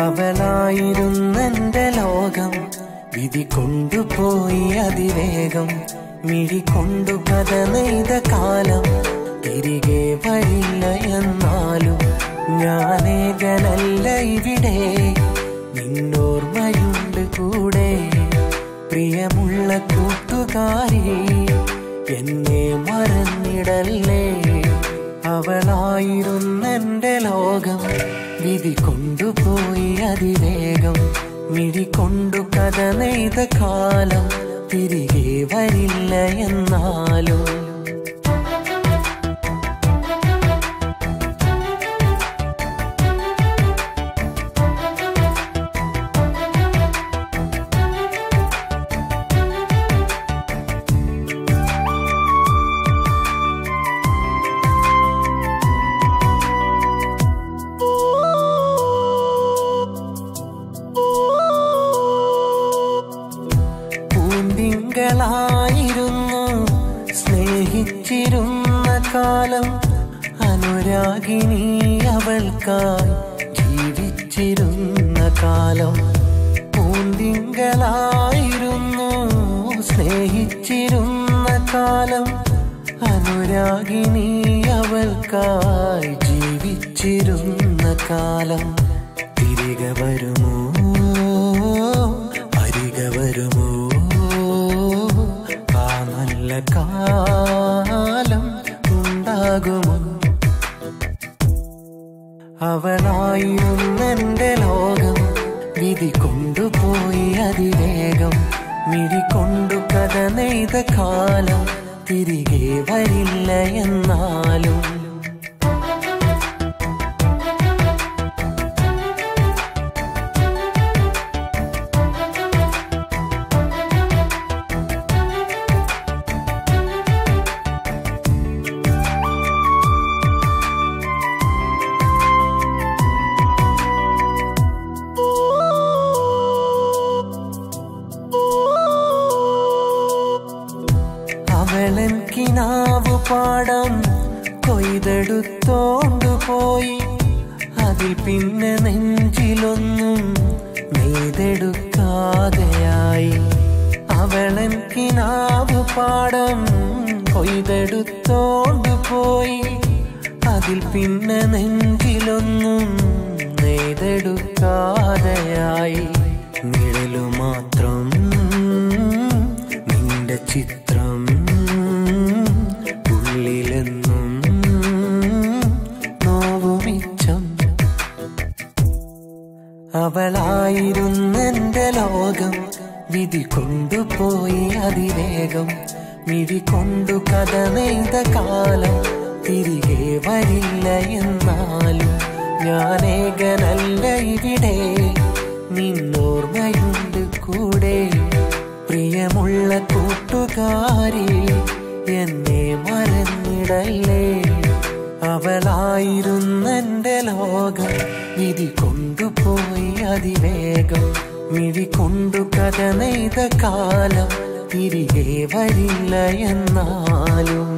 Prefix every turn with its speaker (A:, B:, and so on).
A: അവളായിരുന്നെന്റെ ലോകം, വിധി കൊണ്ടുപോയി അതിവേഗം. മിഴി കൊണ്ടു കഥ നെയ്ത കാലം തിരികെ വരില്ല എന്നാലും ഞാനേകനല്ല ഇവിടെ, നിന്നോർമ്മയുണ്ട് കൂടെ. പ്രിയമുള്ള കൂട്ടുകാരി, എന്നെ മറന്നിടല്ലേ. അവളായിരുന്നെന്റെ ലോകം, വിധി കൊണ്ടുപോയി അതിവേഗം. മിഴി കൊണ്ടു കഥ നെയ്ത കാലം തിരികെ വരില്ല എന്നാലും ായിരുന്നു സ്നേഹിച്ചിരുന്ന കാലം, അനുരാഗിണി അവൾക്കായി ജീവിച്ചിരുന്ന കാലം. പൂന്തിങ്കളായിരുന്നു സ്നേഹിച്ചിരുന്ന കാലം, അനുരാഗിണി അവൾക്കായി ജീവിച്ചിരുന്ന കാലം. തിരികെ വരുമോ, അരികെ വരുമോ നല്ല കാലം ഉണ്ടാകുമോ? അവളായിരുന്നെന്റെ ലോകം, വിധി കൊണ്ടുപോയി അതിവേഗം. മിഴി കൊണ്ടു കഥ നെയ്ത കാലം തിരികെ വരില്ല എന്നാലും അവളൻ കിനാവു പാടം കൊയ്തെടുത്തോണ്ടുപോയി, അതിൽ പിന്നെ നെഞ്ചിലൊന്നും നെയ്തെടുക്കാതെയായി. അവളൻ കിനാവു പാടം കൊയ്തെടുത്തോണ്ടുപോയി, അതിൽ പിന്നെ നെഞ്ചിലൊന്നും നെയ്തെടുക്കാതെയായി. നിഴലു മാത്രം നിന്റെ ചിത്രം ഉള്ളിലെന്നും നോവുമിച്ചം. അവളായിരുന്നെന്റെ ലോകം, വിധി കൊണ്ടുപോയി അതിവേഗം. മിഴി കൊണ്ടു കഥ നെയ്ത കാലം തിരികെ വരില്ല എന്നാലും ഞാനേകനല്ല ഇവിടെ, നിന്നോർമ്മയുണ്ട് കൂടെ. പ്രിയമുള്ള കൂട്ടുകാരി, എന്നെ മറന്നിടല്ലേ. അവളായിരുന്നെന്റെ ലോകം, വിധി കൊണ്ടുപോയി അതിവേഗം. മിഴി കൊണ്ടു കഥ നെയ്ത കാലം തിരികെ വരില്ല എന്നാലും